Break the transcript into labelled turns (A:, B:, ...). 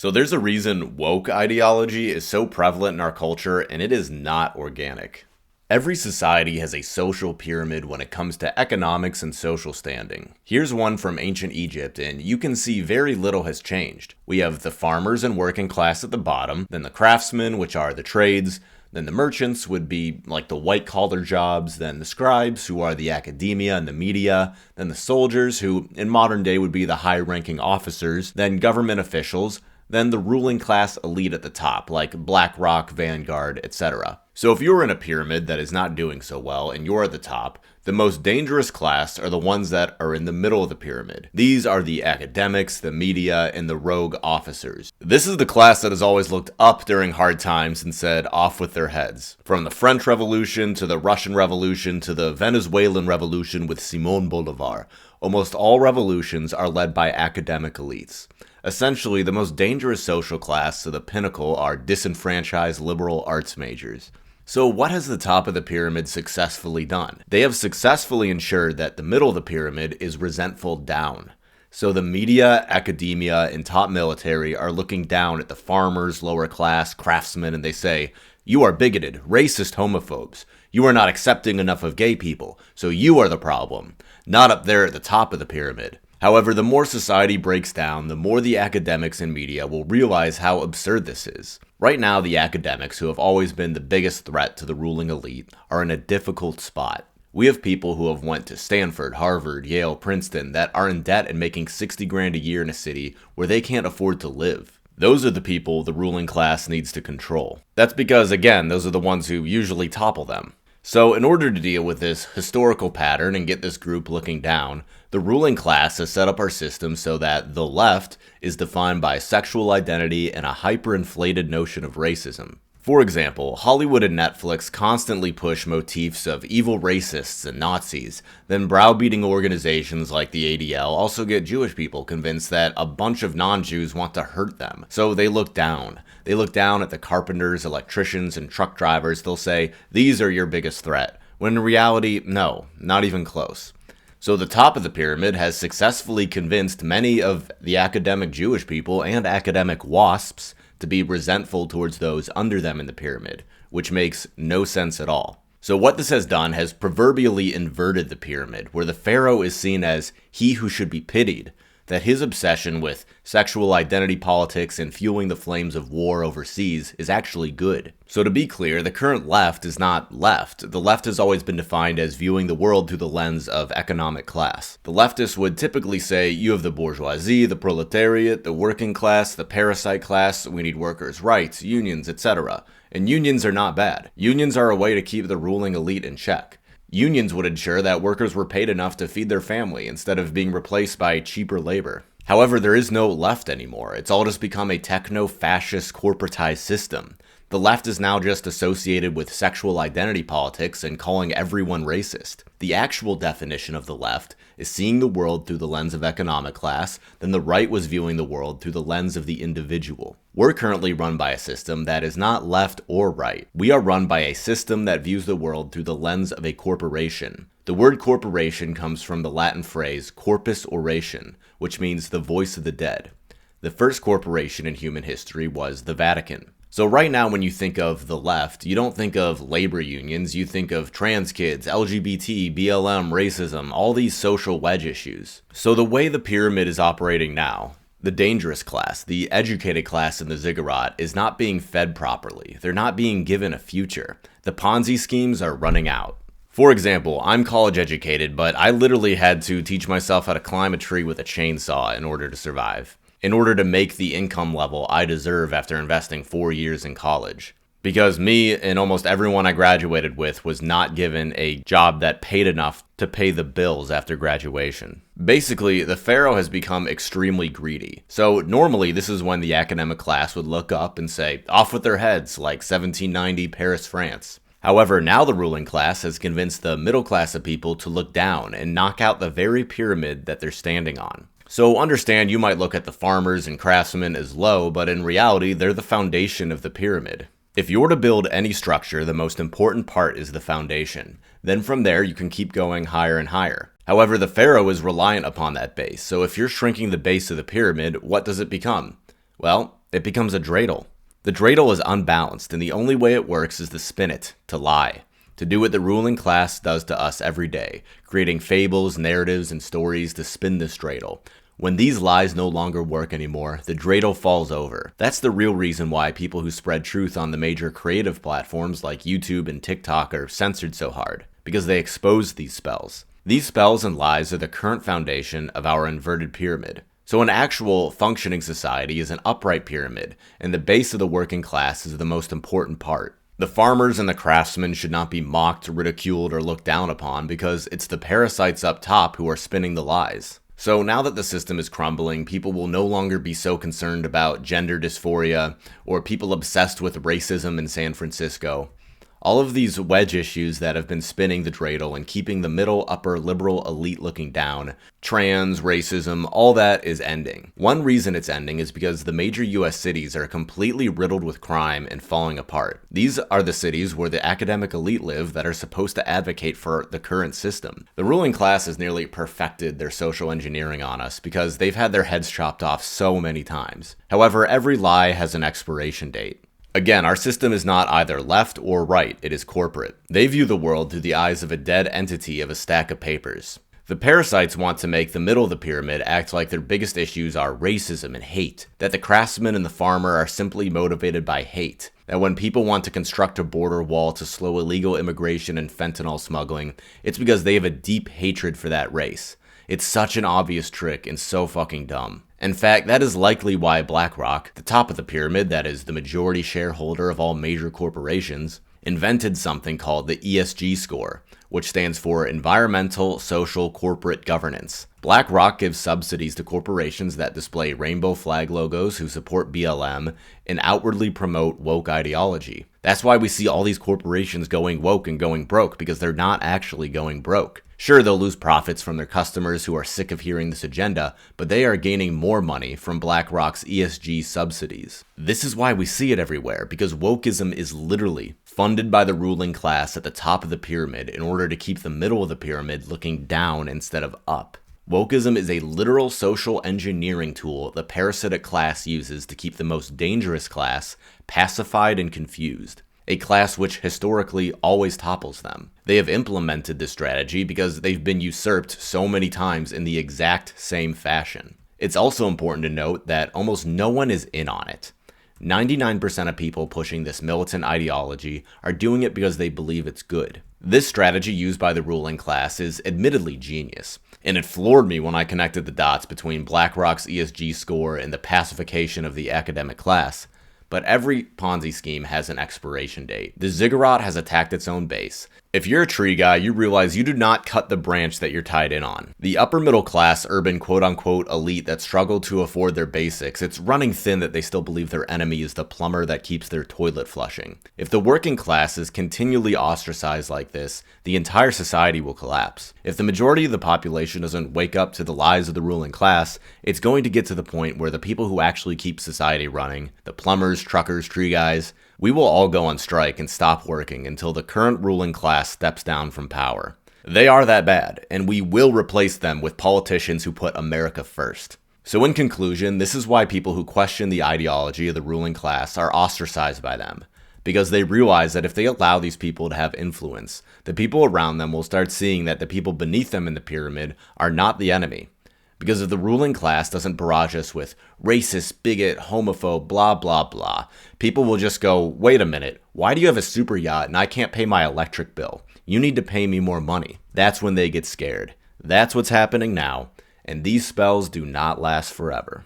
A: So there's a reason woke ideology is so prevalent in our culture, and it is not organic. Every society has a social pyramid when it comes to economics and social standing. Here's one from ancient Egypt, and you can see very little has changed. We have the farmers and working class at the bottom, then the craftsmen, which are the trades, then the merchants would be like the white-collar jobs, then the scribes, who are the academia and the media, then the soldiers, who in modern day would be the high-ranking officers, then government officials, then the ruling class elite at the top, like BlackRock, Vanguard, etc. So if you're in a pyramid that is not doing so well and you're at the top, the most dangerous class are the ones that are in the middle of the pyramid. These are the academics, the media, and the rogue officers. This is the class that has always looked up during hard times and said, off with their heads. From the French Revolution to the Russian Revolution to the Venezuelan Revolution with Simón Bolívar, almost all revolutions are led by academic elites. Essentially, the most dangerous social class to the pinnacle are disenfranchised liberal arts majors. So what has the top of the pyramid successfully done? They have successfully ensured that the middle of the pyramid is resentful down. So the media, academia, and top military are looking down at the farmers, lower class, craftsmen, and they say, "You are bigoted, racist homophobes. You are not accepting enough of gay people, so you are the problem, not up there at the top of the pyramid." However, the more society breaks down, the more the academics and media will realize how absurd this is. Right now, the academics, who have always been the biggest threat to the ruling elite, are in a difficult spot. We have people who have went to Stanford, Harvard, Yale, Princeton that are in debt and making 60 grand a year in a city where they can't afford to live. Those are the people the ruling class needs to control. That's because, again, those are the ones who usually topple them. So in order to deal with this historical pattern and get this group looking down, the ruling class has set up our system so that the left is defined by sexual identity and a hyperinflated notion of racism. For example, Hollywood and Netflix constantly push motifs of evil racists and Nazis, then browbeating organizations like the ADL also get Jewish people convinced that a bunch of non-Jews want to hurt them, so they look down. They look down at the carpenters, electricians, and truck drivers. They'll say, "These are your biggest threat," when in reality, no, not even close. So the top of the pyramid has successfully convinced many of the academic Jewish people and academic WASPs to be resentful towards those under them in the pyramid, which makes no sense at all. So what this has done has proverbially inverted the pyramid, where the pharaoh is seen as he who should be pitied, that his obsession with sexual identity politics and fueling the flames of war overseas is actually good. So to be clear, the current left is not left. The left has always been defined as viewing the world through the lens of economic class. The leftists would typically say, you have the bourgeoisie, the proletariat, the working class, the parasite class, we need workers' rights, unions, etc. And unions are not bad. Unions are a way to keep the ruling elite in check. Unions would ensure that workers were paid enough to feed their family instead of being replaced by cheaper labor. However, there is no left anymore. It's all just become a techno-fascist corporatized system. The left is now just associated with sexual identity politics and calling everyone racist. The actual definition of the left is seeing the world through the lens of economic class, then the right was viewing the world through the lens of the individual. We're currently run by a system that is not left or right. We are run by a system that views the world through the lens of a corporation. The word corporation comes from the Latin phrase corpus oration, which means the voice of the dead. The first corporation in human history was the Vatican. So right now when you think of the left, you don't think of labor unions, you think of trans kids, LGBT, BLM, racism, all these social wedge issues. So the way the pyramid is operating now, the dangerous class, the educated class in the ziggurat, is not being fed properly. They're not being given a future. The Ponzi schemes are running out. For example, I'm college educated, but I literally had to teach myself how to climb a tree with a chainsaw in order to survive, in order to make the income level I deserve after investing 4 years in college. Because me and almost everyone I graduated with was not given a job that paid enough to pay the bills after graduation. Basically, the pharaoh has become extremely greedy. So normally this is when the academic class would look up and say, off with their heads, like 1790 Paris, France. However, now the ruling class has convinced the middle class of people to look down and knock out the very pyramid that they're standing on. So understand, you might look at the farmers and craftsmen as low, but in reality, they're the foundation of the pyramid. If you're to build any structure, the most important part is the foundation. Then from there, you can keep going higher and higher. However, the pharaoh is reliant upon that base, so if you're shrinking the base of the pyramid, what does it become? Well, It becomes a dreidel. The dreidel is unbalanced, and the only way it works is to spin it, to lie, to do what the ruling class does to us every day, creating fables, narratives, and stories to spin this dreidel. When these lies no longer work anymore, the dreidel falls over. That's the real reason why people who spread truth on the major creative platforms like YouTube and TikTok are censored so hard, because they expose these spells. These spells and lies are the current foundation of our inverted pyramid. So an actual functioning society is an upright pyramid, and the base of the working class is the most important part. The farmers and the craftsmen should not be mocked, ridiculed, or looked down upon because it's the parasites up top who are spinning the lies. So now that the system is crumbling, people will no longer be so concerned about gender dysphoria or people obsessed with racism in San Francisco. All of these wedge issues that have been spinning the dreidel and keeping the middle upper liberal elite looking down, trans, racism, all that is ending. One reason it's ending is because the major US cities are completely riddled with crime and falling apart. These are the cities where the academic elite live that are supposed to advocate for the current system. The ruling class has nearly perfected their social engineering on us because they've had their heads chopped off so many times. However, every lie has an expiration date. Again, our system is not either left or right, it is corporate. They view the world through the eyes of a dead entity of a stack of papers. The parasites want to make the middle of the pyramid act like their biggest issues are racism and hate, that the craftsman and the farmer are simply motivated by hate, that when people want to construct a border wall to slow illegal immigration and fentanyl smuggling, it's because they have a deep hatred for that race. It's such an obvious trick and so fucking dumb. In fact, that is likely why BlackRock, the top of the pyramid that is the majority shareholder of all major corporations, invented something called the ESG score, which stands for Environmental, Social, Corporate Governance. BlackRock gives subsidies to corporations that display rainbow flag logos who support BLM and outwardly promote woke ideology. That's why we see all these corporations going woke and going broke, because they're not actually going broke. Sure, they'll lose profits from their customers who are sick of hearing this agenda, but they are gaining more money from BlackRock's ESG subsidies. This is why we see it everywhere, because wokeism is literally funded by the ruling class at the top of the pyramid in order to keep the middle of the pyramid looking down instead of up. Wokeism is a literal social engineering tool the parasitic class uses to keep the most dangerous class pacified and confused. A class which historically always topples them. They have implemented this strategy because they've been usurped so many times in the exact same fashion. It's also important to note that almost no one is in on it. 99% of people pushing this militant ideology are doing it because they believe it's good. This strategy used by the ruling class is admittedly genius, and it floored me when I connected the dots between BlackRock's ESG score and the pacification of the academic class. But every Ponzi scheme has an expiration date. The ziggurat has attacked its own base. If you're a tree guy, you realize you do not cut the branch that you're tied in on. The upper middle class, urban quote-unquote elite that struggle to afford their basics, it's running thin that they still believe their enemy is the plumber that keeps their toilet flushing. If the working class is continually ostracized like this, the entire society will collapse. If the majority of the population doesn't wake up to the lies of the ruling class, it's going to get to the point where the people who actually keep society running, the plumbers, truckers, tree guys, we will all go on strike and stop working until the current ruling class steps down from power. They are that bad, and we will replace them with politicians who put America first. So in conclusion, this is why people who question the ideology of the ruling class are ostracized by them. Because they realize that if they allow these people to have influence, the people around them will start seeing that the people beneath them in the pyramid are not the enemy. Because if the ruling class doesn't barrage us with racist, bigot, homophobe, blah, blah, blah, people will just go, wait a minute, why do you have a super yacht and I can't pay my electric bill? You need to pay me more money. That's when they get scared. That's what's happening now, and these spells do not last forever.